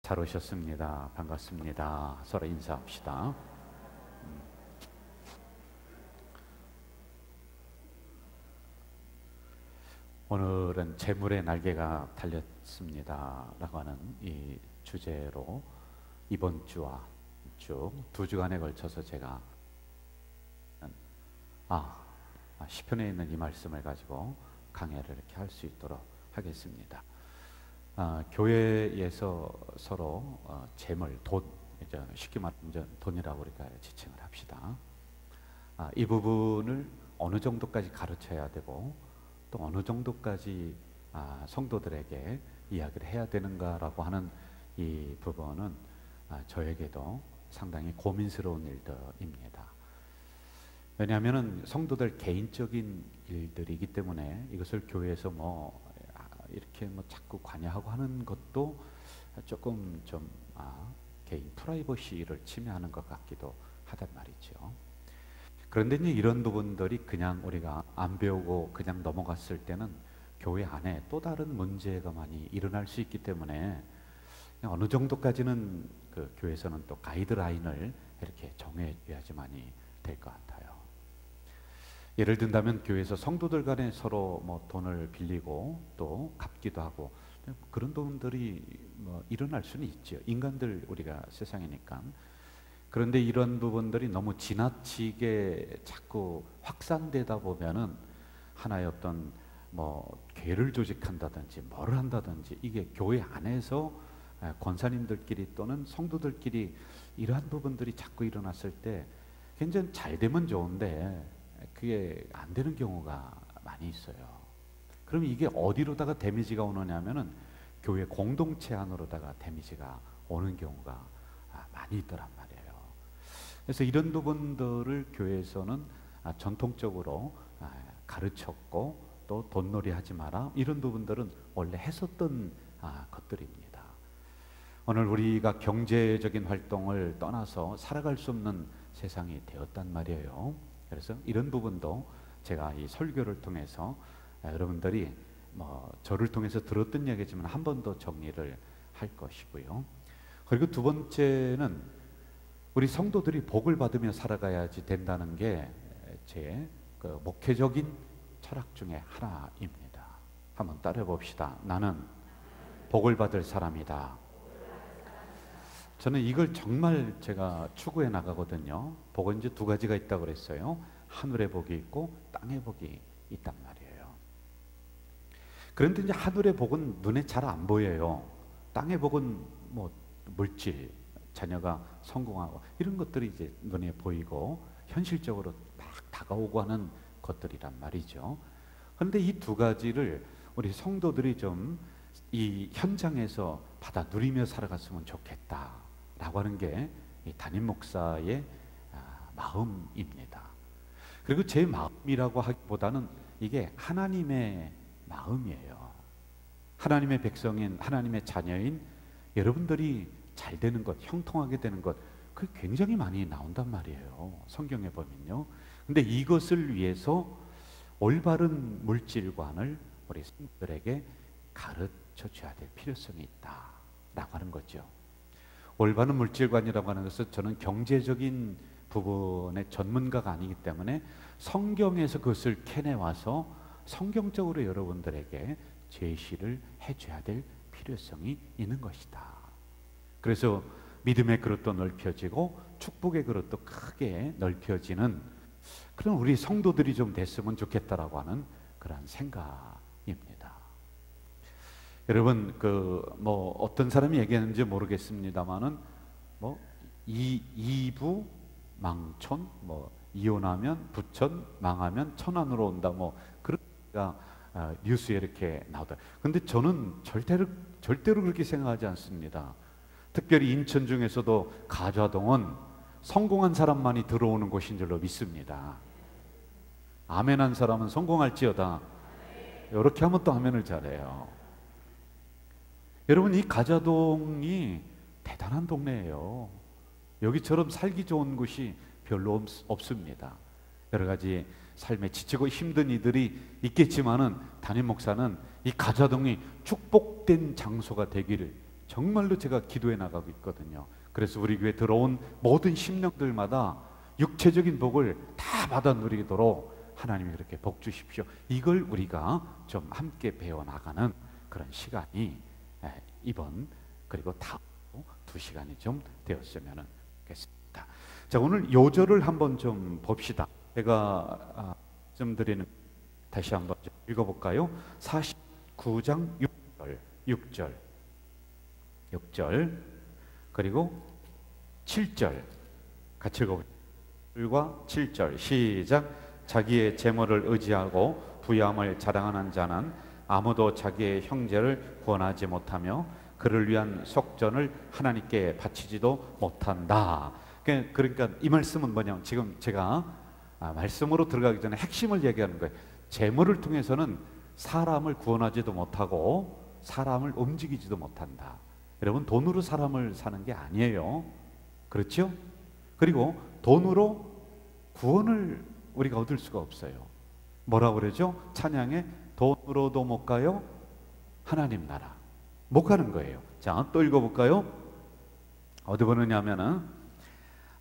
잘 오셨습니다. 반갑습니다. 서로 인사합시다. 오늘은 재물의 날개가 달렸습니다 라고 하는 이 주제로 이번 주와 쭉 2주간에 걸쳐서 제가 시편에 있는 이 말씀을 가지고 강해를 이렇게 할 수 있도록 하겠습니다. 교회에서 서로 재물, 돈, 쉽게 말하면 돈이라고 우리가 지칭을 합시다. 이 부분을 어느 정도까지 가르쳐야 되고 또 어느 정도까지 성도들에게 이야기를 해야 되는가라고 하는 이 부분은 저에게도 상당히 고민스러운 일들입니다. 왜냐하면 성도들 개인적인 일들이기 때문에 이것을 교회에서 이렇게 자꾸 관여하고 하는 것도 조금 좀 개인 프라이버시를 침해하는 것 같기도 하단 말이죠. 그런데 이제 이런 부분들이 그냥 우리가 안 배우고 그냥 넘어갔을 때는 교회 안에 또 다른 문제가 많이 일어날 수 있기 때문에 어느 정도까지는 그 교회에서는 또 가이드라인을 이렇게 정해줘야지만이 될 것 같아요. 예를 든다면 교회에서 성도들 간에 서로 돈을 빌리고 또 갚기도 하고 그런 부분들이 일어날 수는 있죠. 인간들 우리가 세상이니까. 그런데 이런 부분들이 너무 지나치게 자꾸 확산되다 보면은 하나의 어떤 교회를 조직한다든지 뭐를 한다든지 이게 교회 안에서 권사님들끼리 또는 성도들끼리 이러한 부분들이 자꾸 일어났을 때 굉장히 잘 되면 좋은데 그게 안 되는 경우가 많이 있어요. 그럼 이게 어디로다가 데미지가 오느냐면은 교회 공동체 안으로다가 데미지가 오는 경우가 많이 있더란 말이에요. 그래서 이런 부분들을 교회에서는 전통적으로 가르쳤고 또 돈놀이 하지 마라 이런 부분들은 원래 했었던 것들입니다. 오늘 우리가 경제적인 활동을 떠나서 살아갈 수 없는 세상이 되었단 말이에요. 그래서 이런 부분도 제가 이 설교를 통해서 여러분들이 저를 통해서 들었던 얘기지만 한 번 더 정리를 할 것이고요. 그리고 두 번째는 우리 성도들이 복을 받으며 살아가야지 된다는 게 제 목회적인 철학 중에 하나입니다. 한번 따라해 봅시다. 나는 복을 받을 사람이다. 저는 이걸 정말 제가 추구해 나가거든요. 복은 이제 두 가지가 있다고 그랬어요. 하늘의 복이 있고 땅의 복이 있단 말이에요. 그런데 이제 하늘의 복은 눈에 잘 안 보여요. 땅의 복은 물질, 자녀가 성공하고 이런 것들이 이제 눈에 보이고 현실적으로 막 다가오고 하는 것들이란 말이죠. 그런데 이 두 가지를 우리 성도들이 좀 이 현장에서 받아 누리며 살아갔으면 좋겠다라고 하는 게 이 담임 목사의 마음입니다. 그리고 제 마음이라고 하기보다는 이게 하나님의 마음이에요. 하나님의 백성인 하나님의 자녀인 여러분들이 잘 되는 것, 형통하게 되는 것, 그 굉장히 많이 나온단 말이에요. 성경에 보면요. 근데 이것을 위해서 올바른 물질관을 우리 성도들에게 가르쳐 줘야 될 필요성이 있다라고 하는 거죠. 올바른 물질관이라고 하는 것은 저는 경제적인 부분의 전문가가 아니기 때문에 성경에서 그것을 캐내와서 성경적으로 여러분들에게 제시를 해줘야 될 필요성이 있는 것이다. 그래서 믿음의 그릇도 넓혀지고 축복의 그릇도 크게 넓혀지는 그런 우리 성도들이 좀 됐으면 좋겠다라고 하는 그런 생각입니다. 여러분 어떤 사람이 얘기하는지 모르겠습니다만은 이부 망촌 이혼하면 부천 망하면 천안으로 온다 그런 뉴스에 이렇게 나오다. 근데 저는 절대로 그렇게 생각하지 않습니다. 특별히 인천 중에서도 가좌동은 성공한 사람만이 들어오는 곳인 줄로 믿습니다. 아멘한 사람은 성공할지어다. 이렇게 하면 또 아멘을 잘해요. 여러분 이 가좌동이 대단한 동네예요. 여기처럼 살기 좋은 곳이 별로 없습니다. 여러 가지 삶에 지치고 힘든 이들이 있겠지만은 담임 목사는 이 가좌동이 축복된 장소가 되기를 정말로 제가 기도해 나가고 있거든요. 그래서 우리 교회 들어온 모든 심령들마다 육체적인 복을 다 받아 누리도록 하나님이 그렇게 복 주십시오. 이걸 우리가 좀 함께 배워나가는 그런 시간이 이번 그리고 다음 2시간이 좀 되었으면 좋겠습니다. 자, 오늘 요절을 한번 좀 봅시다. 제가 좀 드리는, 다시 한번 좀 읽어볼까요? 49장 6절 그리고 7절 같이 읽어보죠. 6절과 7절 시작. 자기의 재물을 의지하고 부유함을 자랑하는 자는 아무도 자기의 형제를 구원하지 못하며 그를 위한 속전을 하나님께 바치지도 못한다. 그러니까 이 말씀은 뭐냐면, 지금 제가 말씀으로 들어가기 전에 핵심을 얘기하는 거예요. 재물을 통해서는 사람을 구원하지도 못하고 사람을 움직이지도 못한다. 여러분, 돈으로 사람을 사는 게 아니에요. 그렇죠? 그리고 돈으로 구원을 우리가 얻을 수가 없어요. 뭐라고 그러죠? 찬양에 돈으로도 못 가요, 하나님 나라 못 가는 거예요. 자, 또 읽어볼까요? 어디 보느냐면은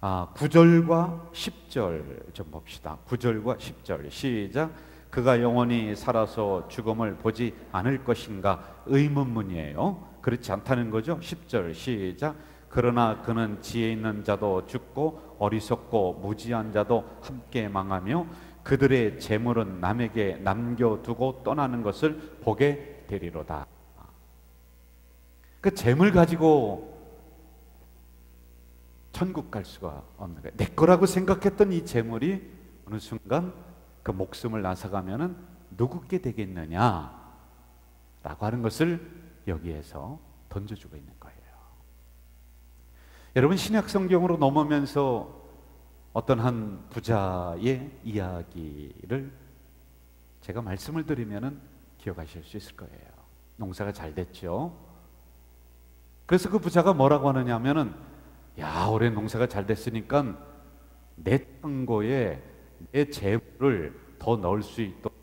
9절과 10절 좀 봅시다. 9절과 10절 시작. 그가 영원히 살아서 죽음을 보지 않을 것인가? 의문문이에요. 그렇지 않다는 거죠. 10절 시작. 그러나 그는 지혜 있는 자도 죽고 어리석고 무지한 자도 함께 망하며 그들의 재물은 남에게 남겨두고 떠나는 것을 보게 되리로다. 그 재물 가지고 천국 갈 수가 없는 거예요. 내 거라고 생각했던 이 재물이 어느 순간 그 목숨을 앗아가면은 누구께 되겠느냐라고 하는 것을 여기에서 던져주고 있는 거예요. 여러분, 신약 성경으로 넘으면서 어떤 한 부자의 이야기를 제가 말씀을 드리면은 기억하실 수 있을 거예요. 농사가 잘 됐죠. 그래서 그 부자가 뭐라고 하느냐 하면은, 야, 올해 농사가 잘 됐으니까 내 창고에 내 재물을 더 넣을 수 있도록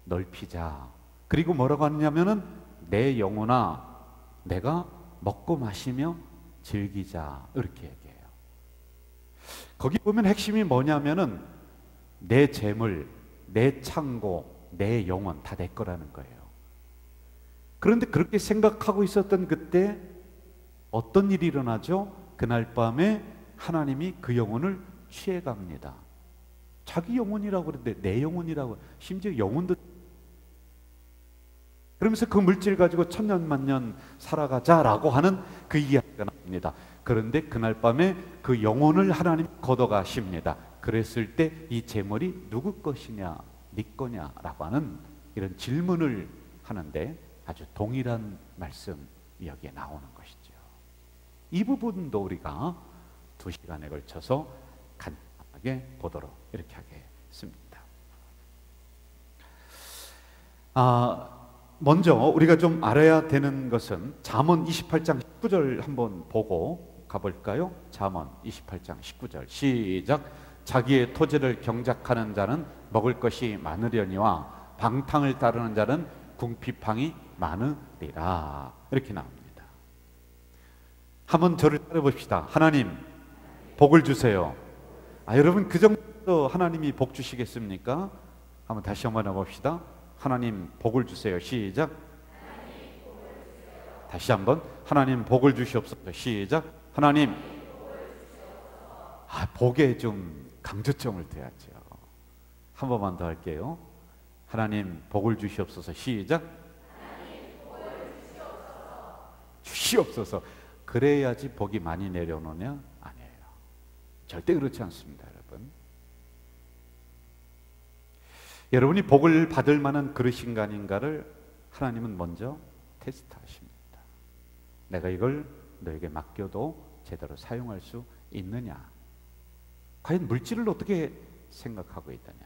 넓히자. 그리고 뭐라고 하느냐면은, 내 영혼아, 내가 먹고 마시며 즐기자. 이렇게 얘기해요. 거기 보면 핵심이 뭐냐면은 내 재물, 내 창고, 내 영혼 다 내 거라는 거예요. 그런데 그렇게 생각하고 있었던 그때 어떤 일이 일어나죠? 그날 밤에 하나님이 그 영혼을 취해갑니다. 자기 영혼이라고 그러는데 내 영혼이라고, 심지어 영혼도. 그러면서 그 물질 가지고 천년만년 살아가자라고 하는 그 이야기가 나옵니다. 그런데 그날 밤에 그 영혼을 하나님 걷어가십니다. 그랬을 때 이 재물이 누구 것이냐, 네 거냐라고 하는 이런 질문을 하는데 아주 동일한 말씀이 여기에 나오는 것이죠. 이 부분도 우리가 2시간에 걸쳐서 간단하게 보도록 이렇게 하겠습니다. 먼저 우리가 좀 알아야 되는 것은 잠언 28장 19절 한번 보고 가볼까요? 잠언 28장 19절 시작. 자기의 토지를 경작하는 자는 먹을 것이 많으려니와 방탕을 따르는 자는 궁핍함이 많으리라. 이렇게 나옵니다. 한번 저를 따라봅시다. 하나님, 복을 주세요. 여러분, 그 정도 하나님이 복 주시겠습니까? 한번 다시 한번 해봅시다. 하나님, 복을 주세요. 시작. 다시 한번. 하나님, 복을 주시옵소서. 시작. 하나님, 복에 좀 강조점을 둬야죠. 한 번만 더 할게요. 하나님, 복을 주시옵소서. 시작. 주시옵소서. 그래야지 복이 많이 내려오느냐? 아니에요. 절대 그렇지 않습니다, 여러분. 여러분이 복을 받을 만한 그릇인가 아닌가를 하나님은 먼저 테스트하십니다. 내가 이걸 너에게 맡겨도 제대로 사용할 수 있느냐? 과연 물질을 어떻게 생각하고 있느냐?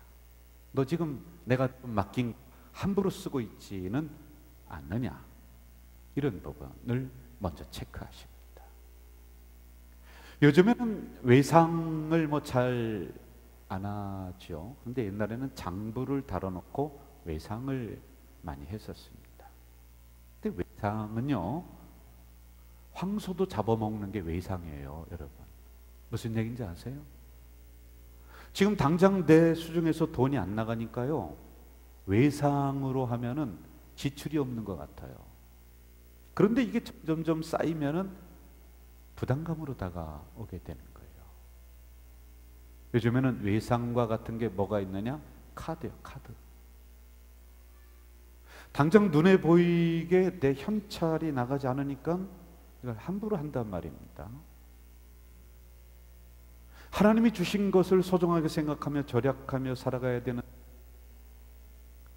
너 지금 내가 맡긴 함부로 쓰고 있지는 않느냐? 이런 부분을 먼저 체크하십니다. 요즘에는 외상을 뭐 잘 안 하죠. 근데 옛날에는 장부를 달아놓고 외상을 많이 했었습니다. 근데 외상은요, 황소도 잡아먹는 게 외상이에요, 여러분. 무슨 얘기인지 아세요? 지금 당장 내 수중에서 돈이 안 나가니까요, 외상으로 하면은 지출이 없는 것 같아요. 그런데 이게 점점 쌓이면은 부담감으로 다가오게 되는 거예요. 요즘에는 외상과 같은 게 뭐가 있느냐? 카드요, 카드. 당장 눈에 보이게 내 현찰이 나가지 않으니까 이걸 함부로 한단 말입니다. 하나님이 주신 것을 소중하게 생각하며 절약하며 살아가야 되는,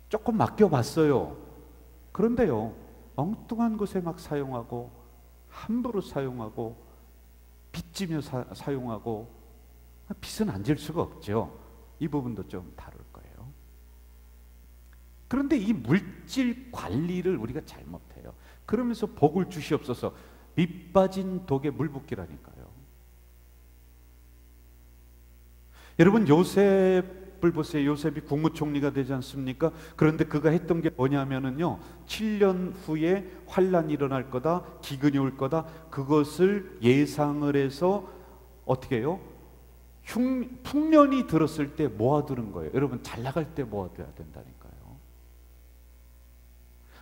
조금 맡겨봤어요. 그런데요, 엉뚱한 곳에 막 사용하고, 함부로 사용하고, 빚지며 사용하고, 빚은 안 질 수가 없죠. 이 부분도 좀 다룰 거예요. 그런데 이 물질 관리를 우리가 잘못해요. 그러면서 복을 주시옵소서, 밑 빠진 독에 물 붓기라니까요. 여러분, 요셉을 보세요. 요셉이 국무총리가 되지 않습니까? 그런데 그가 했던 게 뭐냐면은요, 7년 후에 환란이 일어날 거다, 기근이 올 거다, 그것을 예상을 해서 어떻게 해요? 풍년이 들었을 때 모아두는 거예요. 여러분, 잘 나갈 때 모아둬야 된다니까요.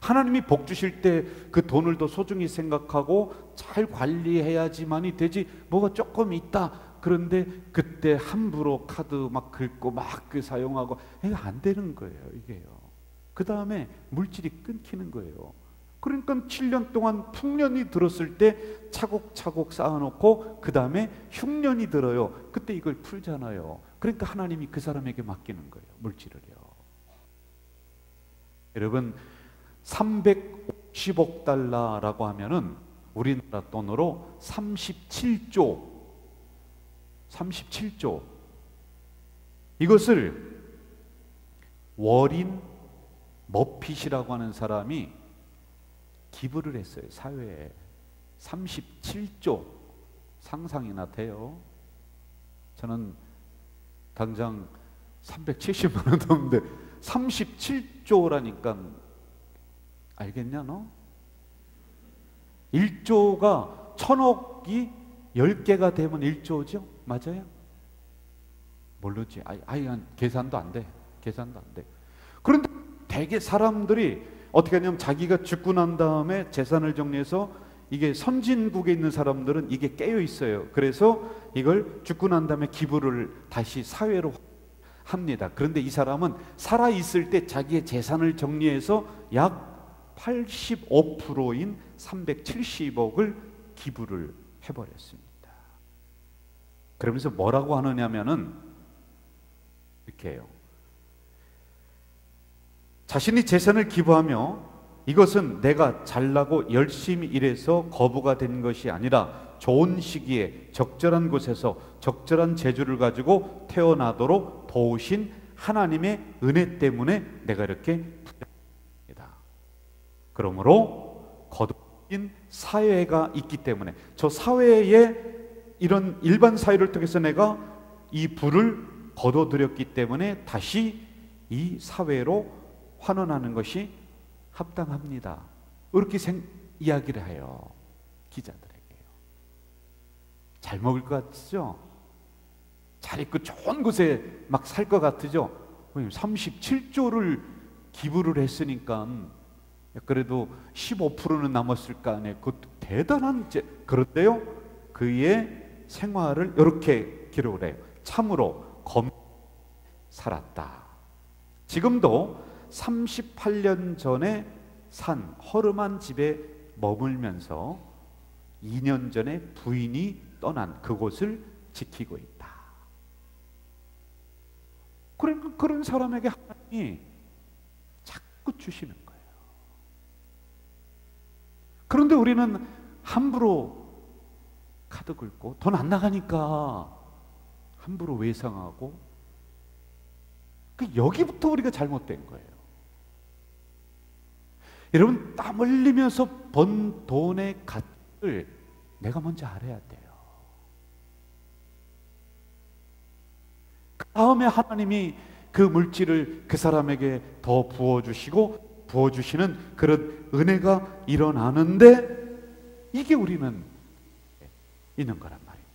하나님이 복 주실 때 그 돈을 더 소중히 생각하고 잘 관리해야지만이 되지, 뭐가 조금 있다 그런데 그때 함부로 카드 막 긁고 막 그 사용하고, 이게 안 되는 거예요, 이게요. 그 다음에 물질이 끊기는 거예요. 그러니까 7년 동안 풍년이 들었을 때 차곡차곡 쌓아놓고 그 다음에 흉년이 들어요. 그때 이걸 풀잖아요. 그러니까 하나님이 그 사람에게 맡기는 거예요, 물질을요. 여러분, 350억 달러라고 하면은 우리나라 돈으로 37조. 이것을 워린 머핏이라고 하는 사람이 기부를 했어요, 사회에. 37조. 상상이나 돼요? 저는 당장 370만 원 넘는데 37조라니까 알겠냐 너? 1조가 1000억이 10개가 되면 1조죠? 맞아요? 모르지. 계산도 안 돼. 그런데 대개 사람들이 어떻게 하냐면, 자기가 죽고 난 다음에 재산을 정리해서, 이게 선진국에 있는 사람들은 이게 깨어 있어요. 그래서 이걸 죽고 난 다음에 기부를 다시 사회로 합니다. 그런데 이 사람은 살아 있을 때 자기의 재산을 정리해서 약 85%인 370억을 기부를 해버렸습니다. 그러면서 뭐라고 하느냐면은 이렇게 해요. 자신이 재산을 기부하며 이것은 내가 잘나고 열심히 일해서 거부가 된 것이 아니라 좋은 시기에 적절한 곳에서 적절한 재주를 가지고 태어나도록 도우신 하나님의 은혜 때문에 내가 이렇게 부자입니다. 그러므로 거듭인 사회가 있기 때문에, 저 사회에 이런 일반 사회를 통해서 내가 이 부를 거둬들였기 때문에 다시 이 사회로 환원하는 것이 합당합니다. 이렇게 이야기를 해요, 기자들에게요. 잘 먹을 것 같죠? 잘 입고 좋은 곳에 막 살 것 같으죠? 37조를 기부를 했으니까 그래도 15%는 남았을 거 아니에요. 그것도 대단한 그런데요, 그의 생활을 이렇게 기록을 해요. 참으로 살았다. 지금도 38년 전에 산 허름한 집에 머물면서 2년 전에 부인이 떠난 그곳을 지키고 있다. 그러니까 그런 사람에게 하나님이 자꾸 주시는 거예요. 그런데 우리는 함부로 카드 긁고 돈 안 나가니까 함부로 외상하고, 여기부터 우리가 잘못된 거예요. 여러분, 땀 흘리면서 번 돈의 가치를 내가 먼저 알아야 돼요. 그 다음에 하나님이 그 물질을 그 사람에게 더 부어주시고 부어주시는 그런 은혜가 일어나는데, 이게 우리는 있는 거란 말입니다.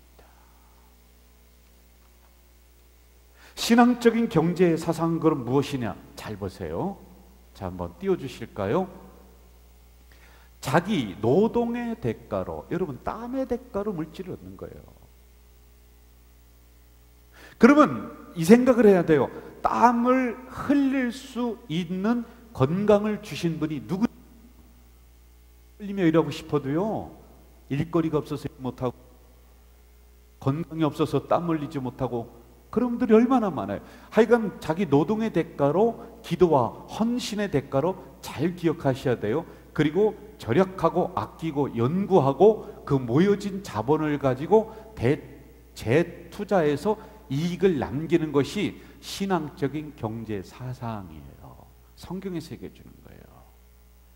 신앙적인 경제의 사상은 그럼 무엇이냐? 잘 보세요. 자, 한번 띄워주실까요? 자기 노동의 대가로, 여러분 땀의 대가로 물질을 얻는 거예요. 그러면 이 생각을 해야 돼요. 땀을 흘릴 수 있는 건강을 주신 분이 누구? 흘리며 일하고 싶어도요, 일거리가 없어서 일 못하고, 건강이 없어서 땀 흘리지 못하고, 그런 분들이 얼마나 많아요. 하여간 자기 노동의 대가로, 기도와 헌신의 대가로 잘 기억하셔야 돼요. 그리고 절약하고 아끼고 연구하고 그 모여진 자본을 가지고 재투자해서 이익을 남기는 것이 신앙적인 경제 사상이에요. 성경에서 얘기해 주는 거예요.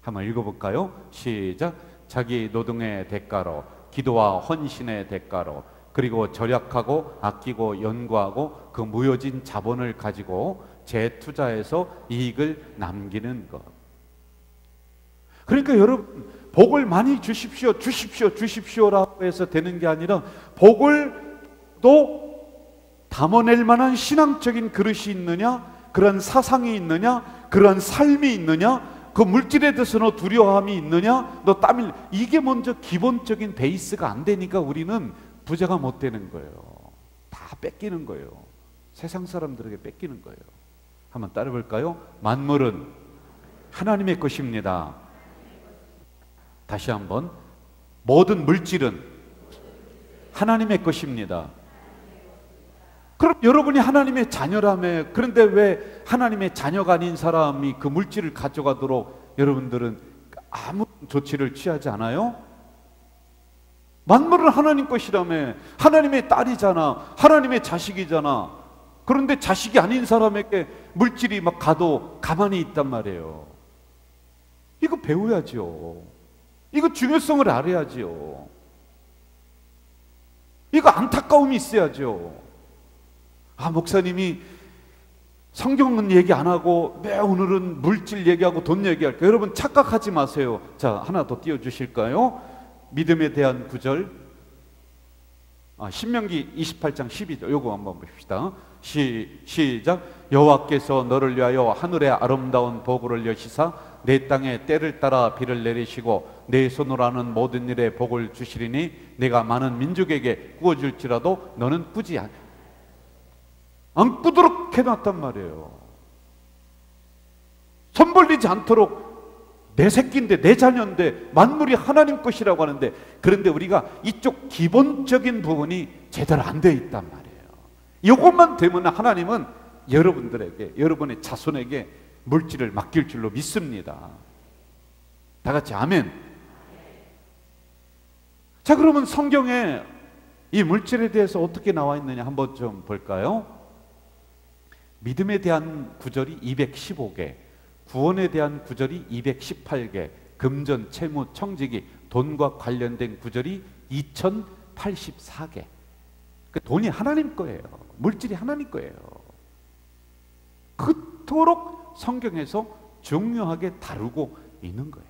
한번 읽어볼까요? 시작. 자기 노동의 대가로, 기도와 헌신의 대가로, 그리고 절약하고 아끼고 연구하고 그 모여진 자본을 가지고 재투자해서 이익을 남기는 것. 그러니까 여러분, 복을 많이 주십시오, 주십시오, 주십시오라고 해서 되는 게 아니라, 복을 또 담아낼 만한 신앙적인 그릇이 있느냐, 그런 사상이 있느냐, 그런 삶이 있느냐, 그 물질에 대해서 너 두려움이 있느냐, 너 땀을, 이게 먼저 기본적인 베이스가 안 되니까 우리는 부자가 못 되는 거예요. 다 뺏기는 거예요. 세상 사람들에게 뺏기는 거예요. 한번 따라 볼까요? 만물은 하나님의 것입니다. 다시 한번, 모든 물질은 하나님의 것입니다. 그럼 여러분이 하나님의 자녀라며, 그런데 왜 하나님의 자녀가 아닌 사람이 그 물질을 가져가도록 여러분들은 아무 조치를 취하지 않아요? 만물은 하나님 것이라며, 하나님의 딸이잖아, 하나님의 자식이잖아. 그런데 자식이 아닌 사람에게 물질이 막 가도 가만히 있단 말이에요. 이거 배워야죠. 이거 중요성을 알아야죠. 이거 안타까움이 있어야죠. 아, 목사님이 성경은 얘기 안 하고 매 오늘은 물질 얘기하고 돈 얘기할까요? 여러분 착각하지 마세요. 자, 하나 더 띄워주실까요? 믿음에 대한 구절, 신명기 28장 12절, 요거 한번 봅시다. 시작. 여호와께서 너를 위하여 하늘의 아름다운 보고를 여시사 내 땅에 때를 따라 비를 내리시고 내 손으로 하는 모든 일에 복을 주시리니 내가 많은 민족에게 구워줄지라도 너는 꾸지 안 꾸도록 해놨단 말이에요. 손 벌리지 않도록. 내 새끼인데, 내 자녀인데, 만물이 하나님 것이라고 하는데, 그런데 우리가 이쪽 기본적인 부분이 제대로 안 돼 있단 말이에요. 이것만 되면 하나님은 여러분들에게, 여러분의 자손에게 물질을 맡길 줄로 믿습니다. 다 같이 아멘. 자, 그러면 성경에 이 물질에 대해서 어떻게 나와 있느냐 한번 좀 볼까요? 믿음에 대한 구절이 215개, 구원에 대한 구절이 218개, 금전, 채무, 청지기, 돈과 관련된 구절이 2084개. 그 돈이 하나님 거예요. 물질이 하나님 거예요. 그토록 성경에서 중요하게 다루고 있는 거예요.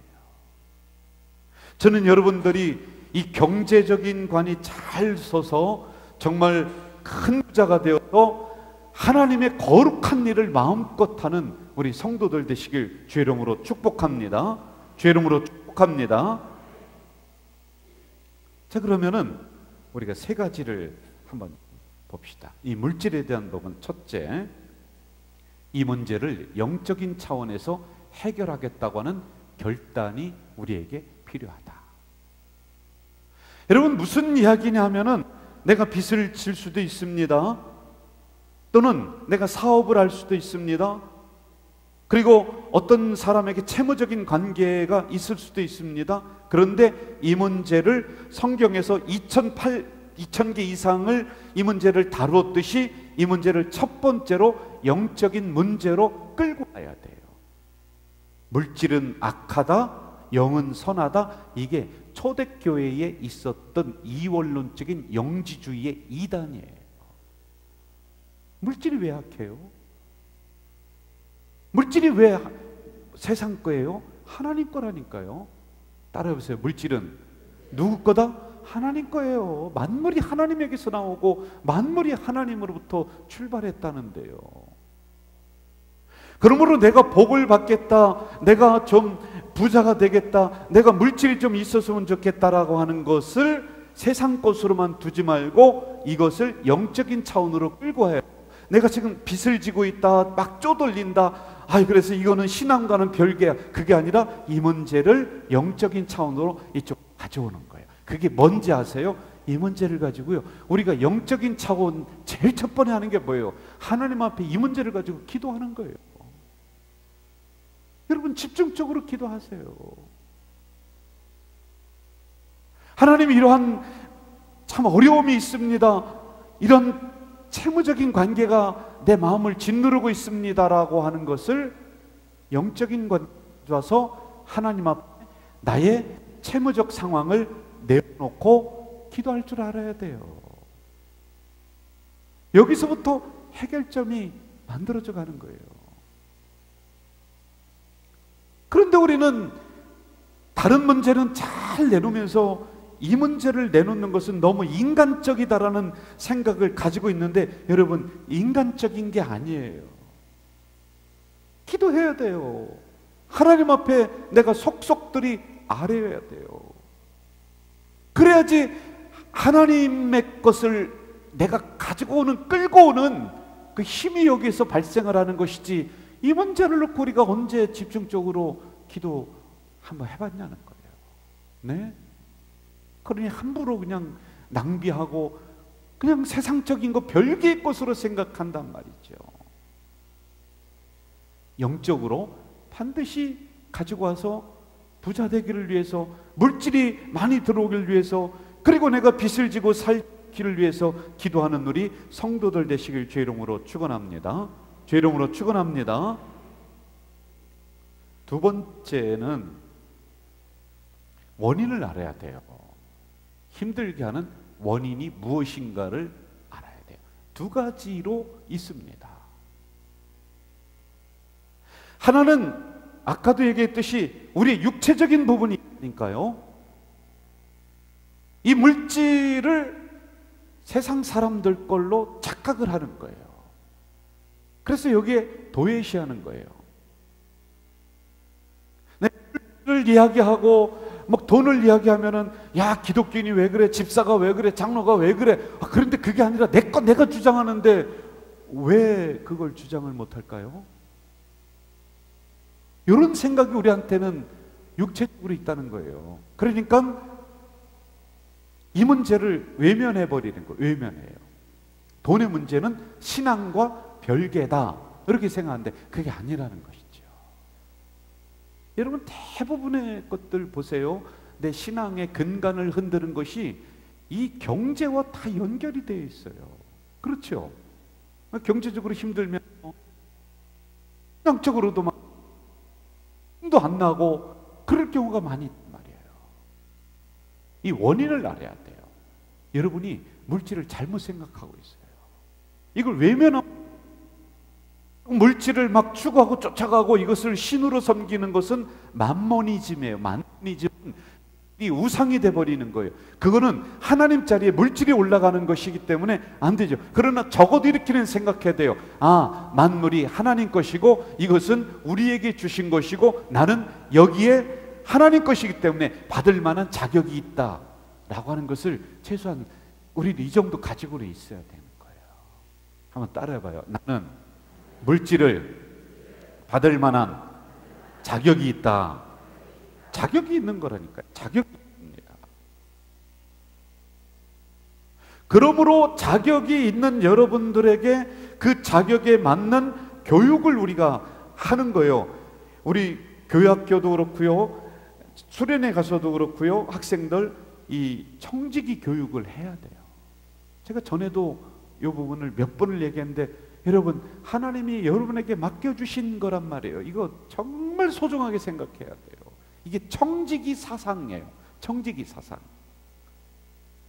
저는 여러분들이 이 경제적인 관이 잘 서서 정말 큰 부자가 되어서 하나님의 거룩한 일을 마음껏 하는 우리 성도들 되시길 주의 이름으로 축복합니다. 주의 이름으로 축복합니다. 자, 그러면은 우리가 세 가지를 한번 봅시다. 이 물질에 대한 부분, 첫째, 이 문제를 영적인 차원에서 해결하겠다고 하는 결단이 우리에게 필요하다. 여러분, 무슨 이야기냐 하면은 내가 빚을 질 수도 있습니다. 또는 내가 사업을 할 수도 있습니다. 그리고 어떤 사람에게 채무적인 관계가 있을 수도 있습니다. 그런데 이 문제를 성경에서 2000개 이상을 이 문제를 다루었듯이 이 문제를 첫 번째로 영적인 문제로 끌고 가야 돼요. 물질은 악하다, 영은 선하다. 이게 초대교회에 있었던 이원론적인 영지주의의 이단이에요. 물질이 왜 악해요? 물질이 왜 세상 거예요? 하나님 거라니까요. 따라해보세요. 물질은 누구 거다? 하나님 거예요. 만물이 하나님에게서 나오고 만물이 하나님으로부터 출발했다는데요. 그러므로 내가 복을 받겠다, 내가 좀 부자가 되겠다, 내가 물질이 좀 있었으면 좋겠다라고 하는 것을 세상 것으로만 두지 말고 이것을 영적인 차원으로 끌고 해요. 내가 지금 빚을 지고 있다, 막 쪼들린다, 그래서 이거는 신앙과는 별개야. 그게 아니라 이 문제를 영적인 차원으로 이쪽 가져오는 거예요. 그게 뭔지 아세요? 이 문제를 가지고요, 우리가 영적인 차원 제일 첫 번에 하는 게 뭐예요? 하나님 앞에 이 문제를 가지고 기도하는 거예요. 여러분 집중적으로 기도하세요. 하나님, 이러한 참 어려움이 있습니다. 이런 채무적인 관계가 내 마음을 짓누르고 있습니다라고 하는 것을 영적인 관계에 와서 하나님 앞에 나의 채무적 상황을 내놓고 기도할 줄 알아야 돼요. 여기서부터 해결점이 만들어져 가는 거예요. 그런데 우리는 다른 문제는 잘 내놓으면서 이 문제를 내놓는 것은 너무 인간적이다라는 생각을 가지고 있는데, 여러분, 인간적인 게 아니에요. 기도해야 돼요. 하나님 앞에 내가 속속들이 아뢰어야 돼요. 그래야지 하나님의 것을 내가 가지고 오는, 끌고 오는 그 힘이 여기에서 발생을 하는 것이지, 이 문제를 놓고 우리가 언제 집중적으로 기도 한번 해봤냐는 거예요. 네? 그러니 함부로 그냥 낭비하고 그냥 세상적인 거 별개의 것으로 생각한단 말이죠. 영적으로 반드시 가지고 와서 부자 되기를 위해서, 물질이 많이 들어오기를 위해서, 그리고 내가 빚을 지고 살기를 위해서 기도하는 우리 성도들 되시길 주의 이름으로 축원합니다. 주의 이름으로 축원합니다. 두 번째는 원인을 알아야 돼요. 힘들게 하는 원인이 무엇인가를 알아야 돼요. 두 가지로 있습니다. 하나는 아까도 얘기했듯이 우리의 육체적인 부분이니까요, 이 물질을 세상 사람들 걸로 착각을 하는 거예요. 그래서 여기에 도외시하는 거예요. 를 이야기하고 막 돈을 이야기하면은, 야, 기독교인이 왜 그래, 집사가 왜 그래, 장로가 왜 그래. 그런데 그게 아니라 내 거 내가 주장하는데 왜 그걸 주장을 못할까요? 이런 생각이 우리한테는 육체적으로 있다는 거예요. 그러니까 이 문제를 외면해 버리는 거예요. 외면해요. 돈의 문제는 신앙과 별개다, 이렇게 생각하는데 그게 아니라는 것이죠. 여러분, 대부분의 것들 보세요. 내 신앙의 근간을 흔드는 것이 이 경제와 다 연결이 되어 있어요. 그렇죠? 경제적으로 힘들면 신앙적으로도 막 힘도 안 나고 그럴 경우가 많이 있단 말이에요. 이 원인을 알아야 돼요. 여러분이 물질을 잘못 생각하고 있어요. 이걸 외면하고 물질을 막 추구하고 쫓아가고 이것을 신으로 섬기는 것은 만모니즘이에요. 만모니즘은 이 우상이 돼버리는 거예요. 그거는 하나님 자리에 물질이 올라가는 것이기 때문에 안 되죠. 그러나 적어도 이렇게는 생각해야 돼요. 만물이 하나님 것이고 이것은 우리에게 주신 것이고 나는 여기에 하나님 것이기 때문에 받을 만한 자격이 있다 라고 하는 것을 최소한 우리는 이 정도 가지고는 있어야 되는 거예요. 한번 따라해봐요. 나는 물질을 받을 만한 자격이 있다. 자격이 있는 거라니까요. 자격이 있습니다. 그러므로 자격이 있는 여러분들에게 그 자격에 맞는 교육을 우리가 하는 거예요. 우리 교회학교도 그렇고요, 수련회 가서도 그렇고요, 학생들 이 청지기 교육을 해야 돼요. 제가 전에도 이 부분을 몇 번을 얘기했는데, 여러분, 하나님이 여러분에게 맡겨주신 거란 말이에요. 이거 정말 소중하게 생각해야 돼요. 이게 청지기 사상이에요. 청지기 사상.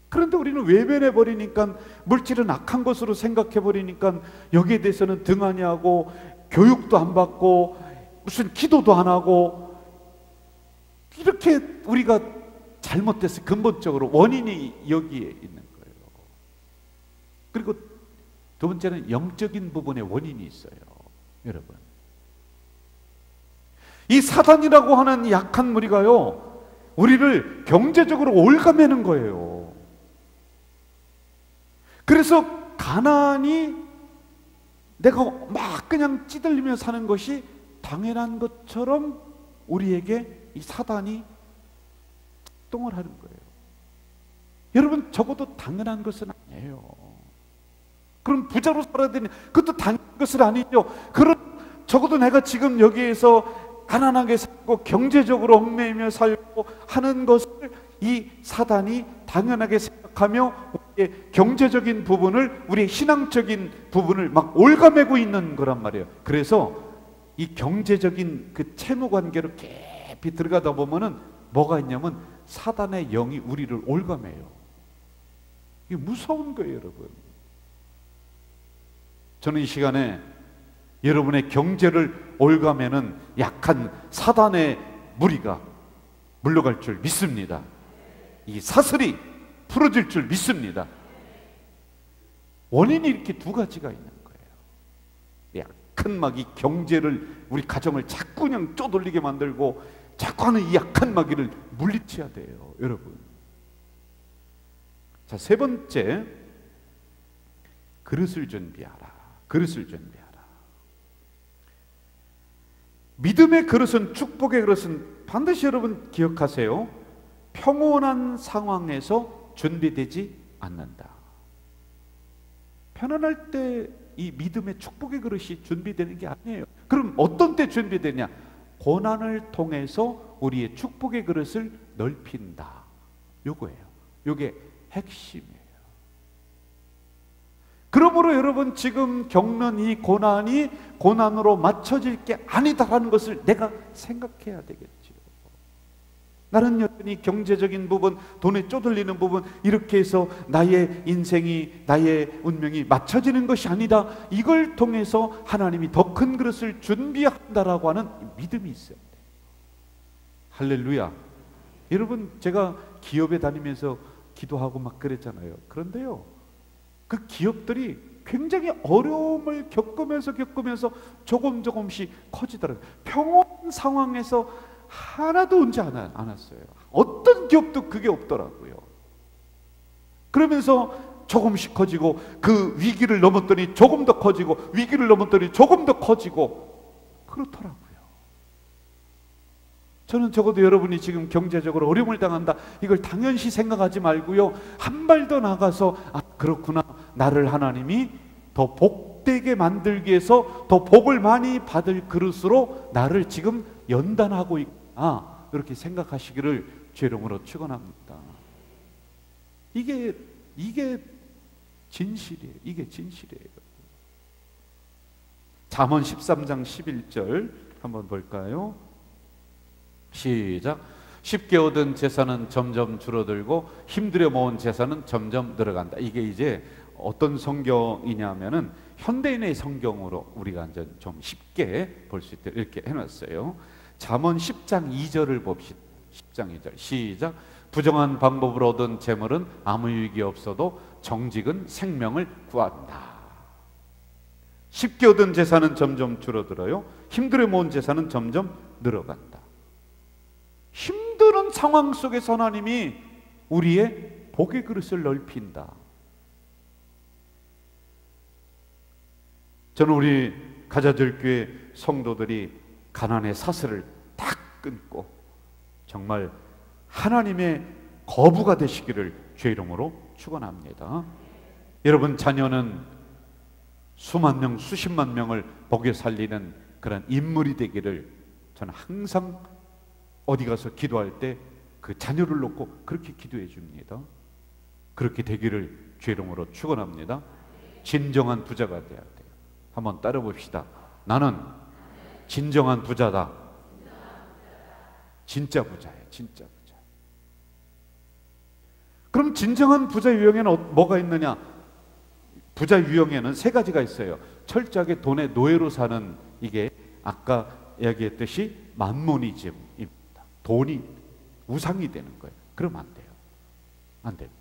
그런데 우리는 외면해 버리니까, 물질은 악한 것으로 생각해 버리니까 여기에 대해서는 등한히 하고 교육도 안 받고 무슨 기도도 안 하고, 이렇게 우리가 잘못됐어요. 근본적으로 원인이 여기에 있는 거예요. 그리고 두 번째는 영적인 부분에 원인이 있어요. 여러분, 이 사단이라고 하는 약한 무리가요, 우리를 경제적으로 올가매는 거예요. 그래서 가난이 내가 막 그냥 찌들리며 사는 것이 당연한 것처럼 우리에게 이 사단이 작동을 하는 거예요. 여러분, 적어도 당연한 것은 아니에요. 그럼 부자로 살아야 되는 그것도 당연한 것은 아니죠. 그럼 적어도 내가 지금 여기에서 가난하게 살고 경제적으로 얽매이며 살고 하는 것을 이 사단이 당연하게 생각하며 우리의 경제적인 부분을, 우리의 신앙적인 부분을 막 올가매고 있는 거란 말이에요. 그래서 이 경제적인 그 채무 관계로 깊이 들어가다 보면은 뭐가 있냐면 사단의 영이 우리를 올가매요. 이게 무서운 거예요, 여러분. 저는 이 시간에 여러분의 경제를 올가매는 약한 사단의 무리가 물러갈 줄 믿습니다. 이 사슬이 풀어질 줄 믿습니다. 원인이 이렇게 두 가지가 있는 거예요. 약한 마귀, 경제를, 우리 가정을 자꾸 그냥 쪼돌리게 만들고 자꾸 하는 이 약한 마귀를 물리쳐야 돼요, 여러분. 자, 세 번째, 그릇을 준비하라. 그릇을 준비하라. 믿음의 그릇은, 축복의 그릇은 반드시 여러분 기억하세요. 평온한 상황에서 준비되지 않는다. 편안할 때 이 믿음의 축복의 그릇이 준비되는 게 아니에요. 그럼 어떤 때 준비되냐? 고난을 통해서 우리의 축복의 그릇을 넓힌다. 요거예요. 요게 핵심이에요. 그러므로 여러분, 지금 겪는 이 고난이 고난으로 맞춰질 게 아니다라는 것을 내가 생각해야 되겠죠. 나는 여전히 경제적인 부분, 돈에 쪼들리는 부분, 이렇게 해서 나의 인생이, 나의 운명이 맞춰지는 것이 아니다. 이걸 통해서 하나님이 더 큰 그릇을 준비한다라고 하는 믿음이 있어야 돼요. 할렐루야. 여러분, 제가 기업에 다니면서 기도하고 막 그랬잖아요. 그런데요, 그 기업들이 굉장히 어려움을 겪으면서 조금씩 커지더라고요. 평온 상황에서 하나도 온지 않았어요. 어떤 기업도 그게 없더라고요. 그러면서 조금씩 커지고, 그 위기를 넘었더니 조금 더 커지고, 위기를 넘었더니 조금 더 커지고 그렇더라고요. 저는 적어도 여러분이 지금 경제적으로 어려움을 당한다, 이걸 당연시 생각하지 말고요, 한 발 더 나가서, 아, 그렇구나, 나를 하나님이 더 복되게 만들기 위해서 더 복을 많이 받을 그릇으로 나를 지금 연단하고 있구나, 이렇게 생각하시기를 주 이름으로 축원합니다. 이게 진실이에요. 이게 진실이에요. 잠언 13장 11절 한번 볼까요? 시작. 쉽게 얻은 재산은 점점 줄어들고 힘들여 모은 재산은 점점 늘어간다. 이게 이제 어떤 성경이냐면은 현대인의 성경으로 우리가 이제 좀 쉽게 볼 수 있도록 이렇게 해놨어요. 잠언 10장 2절을 봅시다. 10장 2절 시작. 부정한 방법으로 얻은 재물은 아무 유익이 없어도 정직은 생명을 구한다. 쉽게 얻은 재산은 점점 줄어들어요. 힘들어 모은 재산은 점점 늘어간다. 힘든 상황 속에서 하나님이 우리의 복의 그릇을 넓힌다. 저는 우리 가자들교회 성도들이 가난의 사슬을 딱 끊고 정말 하나님의 거부가 되시기를 주의 이름으로 축원합니다. 여러분 자녀는 수만 명, 수십만 명을 복에 살리는 그런 인물이 되기를 저는 항상 어디 가서 기도할 때 그 자녀를 놓고 그렇게 기도해 줍니다. 그렇게 되기를 주의 이름으로 축원합니다. 진정한 부자가 돼야 돼요. 한번 따라 봅시다. 나는 진정한 부자다. 진짜 부자예요. 진짜 부자. 그럼 진정한 부자 유형에는 뭐가 있느냐? 부자 유형에는 세 가지가 있어요. 철저하게 돈의 노예로 사는, 이게 아까 이야기했듯이 만모니즘입니다. 돈이 우상이 되는 거예요. 그러면 안 돼요. 안 됩니다.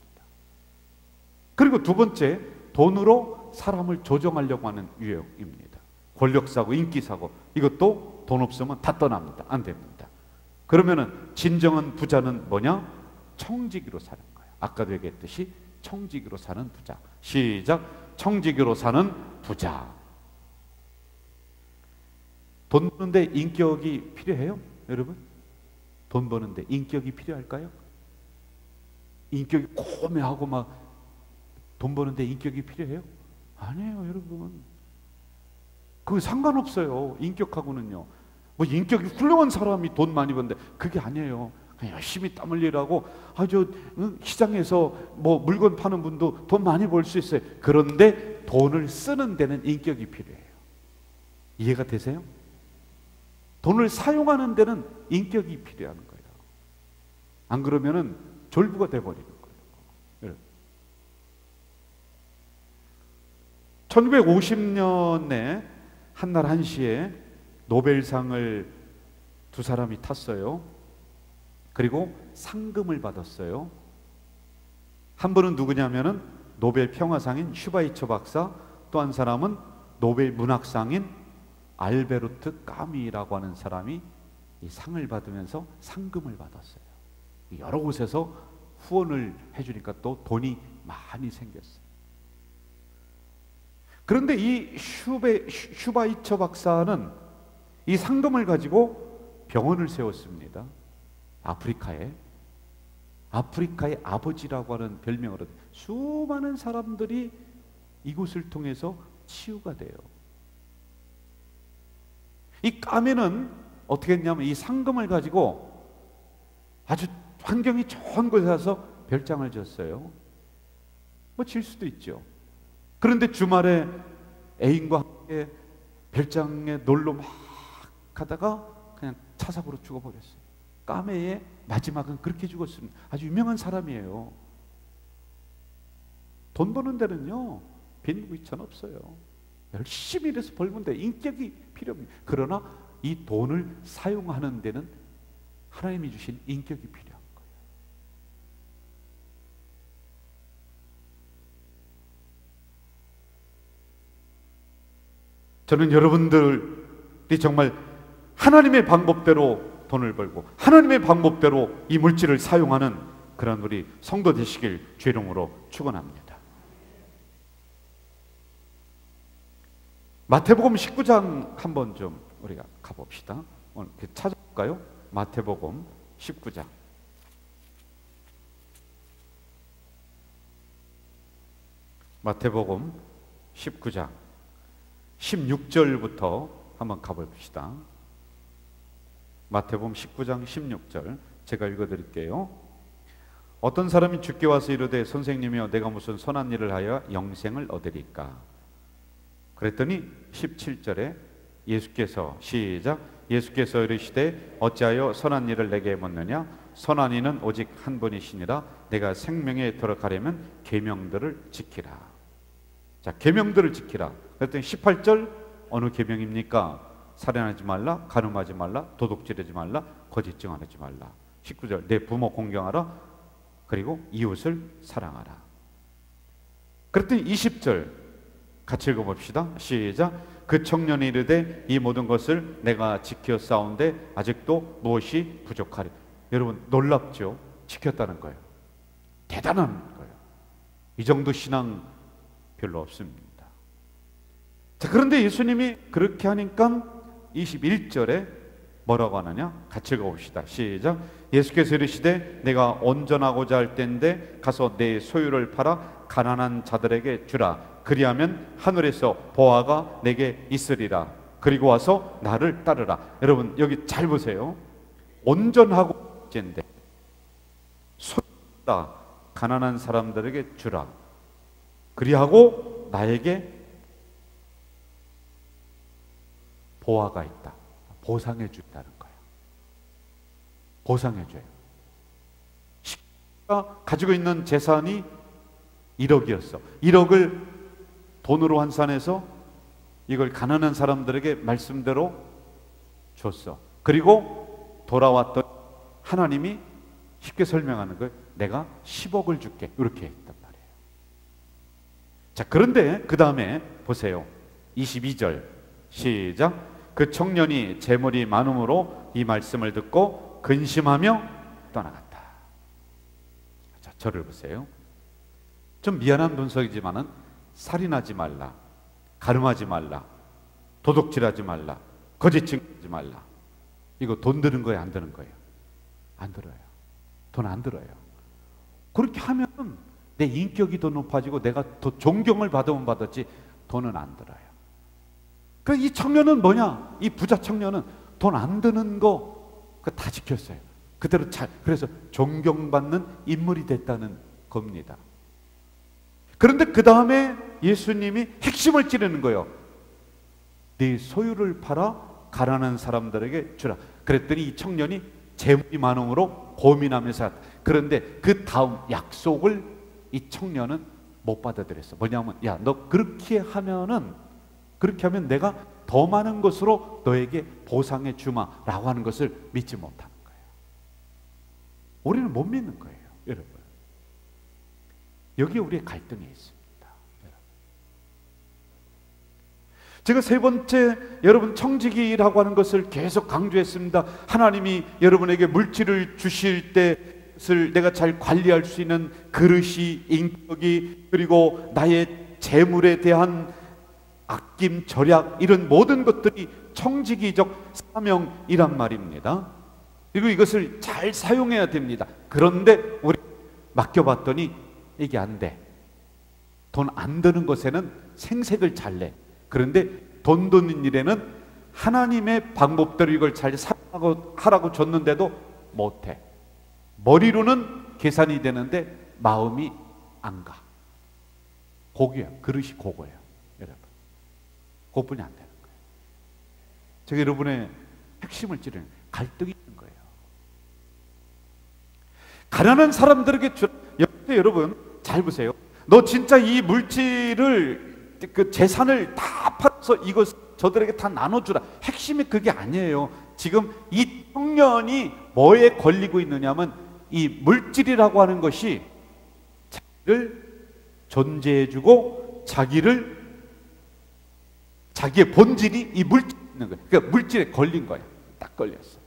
그리고 두 번째, 돈으로 사람을 조종하려고 하는 유형입니다. 권력사고, 인기사고, 이것도 돈 없으면 다 떠납니다. 안 됩니다. 그러면은 진정한 부자는 뭐냐? 청지기로 사는 거예요. 아까도 얘기했듯이 청지기로 사는 부자. 시작. 청지기로 사는 부자. 돈 버는데 인격이 필요해요? 여러분? 돈 버는데 인격이 필요할까요? 인격이 고매하고 막 돈 버는데 인격이 필요해요? 아니에요, 여러분. 그거 상관없어요. 인격하고는요. 뭐 인격이 훌륭한 사람이 돈 많이 버는데 그게 아니에요. 그냥 열심히 땀 흘리라고 아주 시장에서 뭐 물건 파는 분도 돈 많이 벌 수 있어요. 그런데 돈을 쓰는 데는 인격이 필요해요. 이해가 되세요? 돈을 사용하는 데는 인격이 필요한 거예요. 안 그러면은 졸부가 돼버리는 거예요. 1950년에 한날 한시에 노벨상을 두 사람이 탔어요. 그리고 상금을 받았어요. 한 분은 누구냐면은 노벨 평화상인 슈바이처 박사, 또 한 사람은 노벨 문학상인 알베르트 까미라고 하는 사람이 이 상을 받으면서 상금을 받았어요. 여러 곳에서 후원을 해주니까 또 돈이 많이 생겼어요. 그런데 이 슈바이처 박사는 이 상금을 가지고 병원을 세웠습니다. 아프리카의 아버지라고 하는 별명으로 수많은 사람들이 이곳을 통해서 치유가 돼요. 이 까메는 어떻게 했냐면 이 상금을 가지고 아주 환경이 좋은 곳에 가서 별장을 지었어요. 뭐 질 수도 있죠. 그런데 주말에 애인과 함께 별장에 놀러 막 가다가 그냥 차 사고로 죽어버렸어요. 까메의 마지막은 그렇게 죽었습니다. 아주 유명한 사람이에요. 돈 버는 데는요 빈부귀천 없어요. 열심히 일해서 벌면 돼. 인격이 필요 없습니다. 그러나 이 돈을 사용하는 데는 하나님이 주신 인격이 필요한 거예요. 저는 여러분들이 정말 하나님의 방법대로 돈을 벌고 하나님의 방법대로 이 물질을 사용하는 그런 우리 성도 되시길 주의 이름으로 축원합니다. 마태복음 19장 한번 좀 우리가 가봅시다. 오늘 찾아볼까요? 마태복음 19장. 마태복음 19장 16절부터 한번 가봅시다. 마태복음 19장 16절 제가 읽어드릴게요. 어떤 사람이 주께 와서 이르되 선생님이여 내가 무슨 선한 일을 하여 영생을 얻으리까? 그랬더니 17절에 예수께서 시작 예수께서 이르시되 어찌하여 선한 일을 내게 묻느냐? 선한 이는 오직 한 분이시니라. 내가 생명에 들어가려면 계명들을 지키라. 자, 계명들을 지키라. 그랬더니 18절 어느 계명입니까? 살인하지 말라, 간음하지 말라, 도둑질하지 말라, 거짓 증언하지 말라. 19절 내 부모 공경하라, 그리고 이웃을 사랑하라. 그랬더니 20절 같이 읽어봅시다. 시작. 그 청년이 이르되 이 모든 것을 내가 지켜 싸운데 아직도 무엇이 부족하리. 여러분 놀랍죠? 지켰다는 거예요. 대단한 거예요. 이 정도 신앙 별로 없습니다. 자, 그런데 예수님이 그렇게 하니까 21절에 뭐라고 하느냐? 같이 읽어봅시다. 시작. 예수께서 이르시되 내가 온전하고자 할 때인데 가서 내 소유를 팔아 가난한 자들에게 주라. 그리하면 하늘에서 보화가 내게 있으리라. 그리고 와서 나를 따르라. 여러분 여기 잘 보세요. 온전하고 인데 소유다 가난한 사람들에게 주라. 그리하고 나에게 보화가 있다. 보상해 준다는 거예요. 보상해 줘요. 식구가 가지고 있는 재산이 1억이었어. 1억을 돈으로 환산해서 이걸 가난한 사람들에게 말씀대로 줬어. 그리고 돌아왔던 하나님이 쉽게 설명하는 거예요. 내가 10억을 줄게. 이렇게 했단 말이에요. 자, 그런데 그 다음에 보세요. 22절 시작. 그 청년이 재물이 많음으로 이 말씀을 듣고 근심하며 떠나갔다. 자, 저를 보세요. 좀 미안한 분석이지만은 살인하지 말라, 가늠하지 말라, 도둑질하지 말라, 거짓 증거하지 말라. 이거 돈 드는 거예요, 안 드는 거예요? 안 들어요. 돈 안 들어요. 그렇게 하면 내 인격이 더 높아지고 내가 더 존경을 받으면 받았지 돈은 안 들어요. 그 이 청년은 뭐냐? 이 부자 청년은 돈 안 드는 거 다 지켰어요. 그대로 잘, 그래서 존경받는 인물이 됐다는 겁니다. 그런데 그 다음에 예수님이 핵심을 찌르는 거예요. 네 소유를 팔아 가난한 사람들에게 주라. 그랬더니 이 청년이 재물이 많음으로 고민하면서 했다. 그런데 그 다음 약속을 이 청년은 못 받아들였어. 뭐냐면, 야, 너 그렇게 하면 내가 더 많은 것으로 너에게 보상해 주마라고 하는 것을 믿지 못하는 거예요. 우리는 못 믿는 거예요, 여러분. 여기에 우리의 갈등이 있습니다, 여러분. 제가 세 번째, 여러분, 청지기라고 하는 것을 계속 강조했습니다. 하나님이 여러분에게 물질을 주실 때를 내가 잘 관리할 수 있는 그릇이, 인격이, 그리고 나의 재물에 대한 아낌, 절약, 이런 모든 것들이 청지기적 사명이란 말입니다. 그리고 이것을 잘 사용해야 됩니다. 그런데 우리 맡겨봤더니 이게 안 돼. 돈 안 드는 것에는 생색을 잘 내. 그런데 돈 드는 일에는 하나님의 방법대로 이걸 잘 사용하고 하라고 줬는데도 못해. 머리로는 계산이 되는데 마음이 안 가. 고기야. 그릇이 고거예요, 여러분. 그것뿐이 안 되는 거예요. 제가 여러분의 핵심을 찌르는 갈등이 있는 거예요. 가난한 사람들에게 여러분 잘 보세요. 너 진짜 이 물질을, 그 재산을 다 팔아서 이거 저들에게 다 나눠주라. 핵심이 그게 아니에요. 지금 이 청년이 뭐에 걸리고 있느냐면 이 물질이라고 하는 것이 자기를 존재해주고 자기의 본질이 이 물질에 있는 거예요. 그러니까 물질에 걸린 거예요. 딱 걸렸어.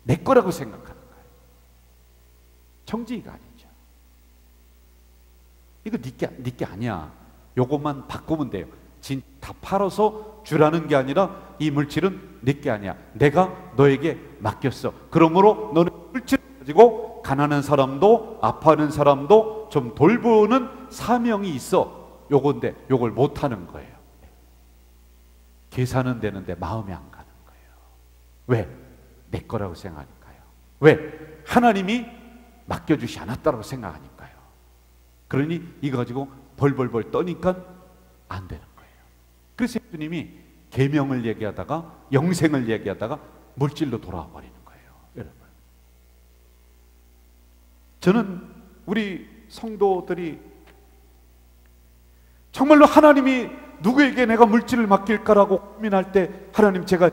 내 거라고 생각하는 거예요. 청지기가 아니죠. 이거 네 게 아니야. 요것만 바꾸면 돼요. 다 팔아서 주라는 게 아니라 이 물질은 네 게 아니야. 내가 너에게 맡겼어. 그러므로 너는 물질을 가지고 가난한 사람도 아파하는 사람도 좀 돌보는 사명이 있어. 요건데 요걸 못하는 거예요. 계산은 되는데 마음이 안 가는 거예요. 왜? 내 거라고 생각하니까요. 왜? 하나님이 맡겨주시 않았다고 생각하니까요. 그러니 이거 가지고 벌벌벌 떠니까 안 되는 거예요. 그래서 예수님이 계명을 얘기하다가 영생을 얘기하다가 물질로 돌아와 버리는 거예요, 여러분. 저는 우리 성도들이 정말로 하나님이 누구에게 내가 물질을 맡길까라고 고민할 때 하나님 제가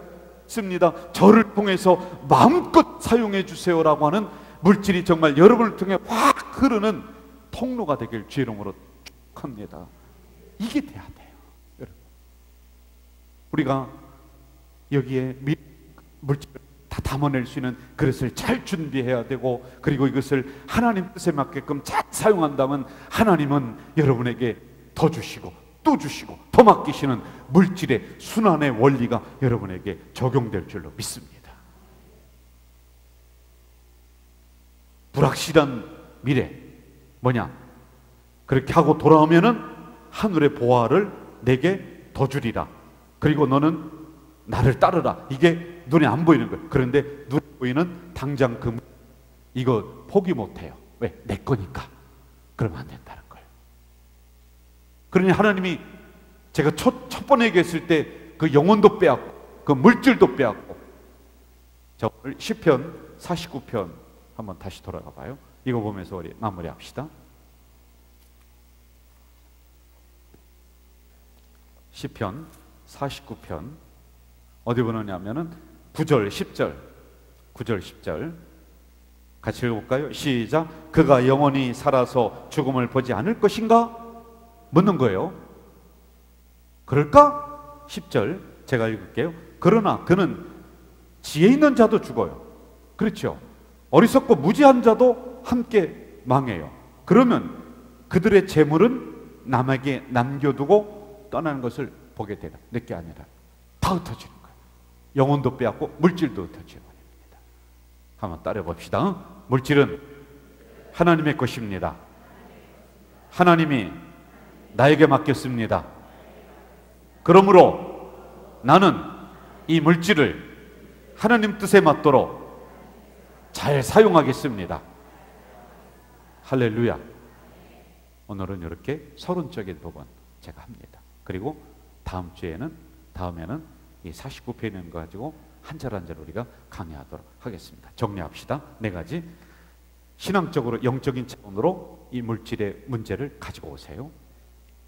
씁니다. 저를 통해서 마음껏 사용해 주세요라고 하는 물질이 정말 여러분을 통해 확 흐르는 통로가 되길 주의 이름으로 축복합니다. 이게 돼야 돼요, 여러분. 우리가 여기에 물질을 다 담아낼 수 있는 그릇을 잘 준비해야 되고, 그리고 이것을 하나님 뜻에 맞게끔 잘 사용한다면 하나님은 여러분에게 더 주시고 또 주시고 더 맡기시는 물질의 순환의 원리가 여러분에게 적용될 줄로 믿습니다. 불확실한 미래 뭐냐? 그렇게 하고 돌아오면은 하늘의 보화를 내게 더 주리라. 그리고 너는 나를 따르라. 이게 눈에 안 보이는 거예요. 그런데 눈에 보이는 당장 그 이거 포기 못해요. 왜? 내 거니까. 그러면 안 된다는 거예요. 그러니 하나님이 제가 첫 번에 얘기했을 때 그 영혼도 빼앗고 그 물질도 빼앗고, 자, 오늘 시편 49편 한번 다시 돌아가 봐요. 이거 보면서 우리 마무리합시다. 시편 49편 어디 보느냐면은 9절 10절 9절 10절 같이 읽어볼까요? 시작. 그가 영원히 살아서 죽음을 보지 않을 것인가? 묻는 거예요. 그럴까? 10절 제가 읽을게요. 그러나 그는 지혜 있는 자도 죽어요. 그렇죠. 어리석고 무지한 자도 함께 망해요. 그러면 그들의 재물은 남에게 남겨두고 떠나는 것을 보게 되라. 내게 아니라 다 흩어지는 거예요. 영혼도 빼앗고 물질도 흩어지는 겁니다. 한번 따라 봅시다. 물질은 하나님의 것입니다. 하나님이 나에게 맡겼습니다. 그러므로 나는 이 물질을 하나님 뜻에 맞도록 잘 사용하겠습니다. 할렐루야. 오늘은 이렇게 서론적인 부분 제가 합니다. 그리고 다음에는 이 49편을 가지고 한 절 한 절 우리가 강의하도록 하겠습니다. 정리합시다. 네 가지. 신앙적으로 영적인 차원으로 이 물질의 문제를 가지고 오세요.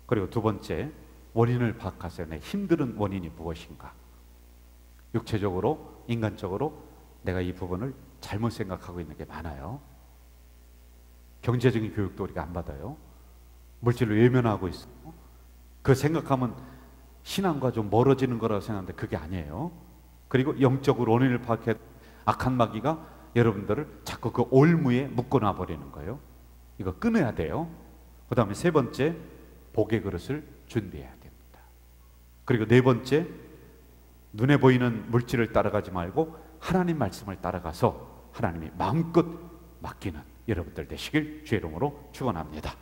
그리고 두 번째, 원인을 파악하세요. 내 힘든 원인이 무엇인가? 육체적으로, 인간적으로 내가 이 부분을 잘못 생각하고 있는 게 많아요. 경제적인 교육도 우리가 안 받아요. 물질로 외면하고 있어요. 그 생각하면 신앙과 좀 멀어지는 거라고 생각하는데 그게 아니에요. 그리고 영적으로 원인을 파악해 악한 마귀가 여러분들을 자꾸 그 올무에 묶어놔 버리는 거예요. 이거 끊어야 돼요. 그 다음에 세 번째, 복의 그릇을 준비해야 됩니다. 그리고 네 번째, 눈에 보이는 물질을 따라가지 말고 하나님 말씀을 따라가서 하나님이 마음껏 맡기는 여러분들 되시길 주의 이름으로 축원합니다.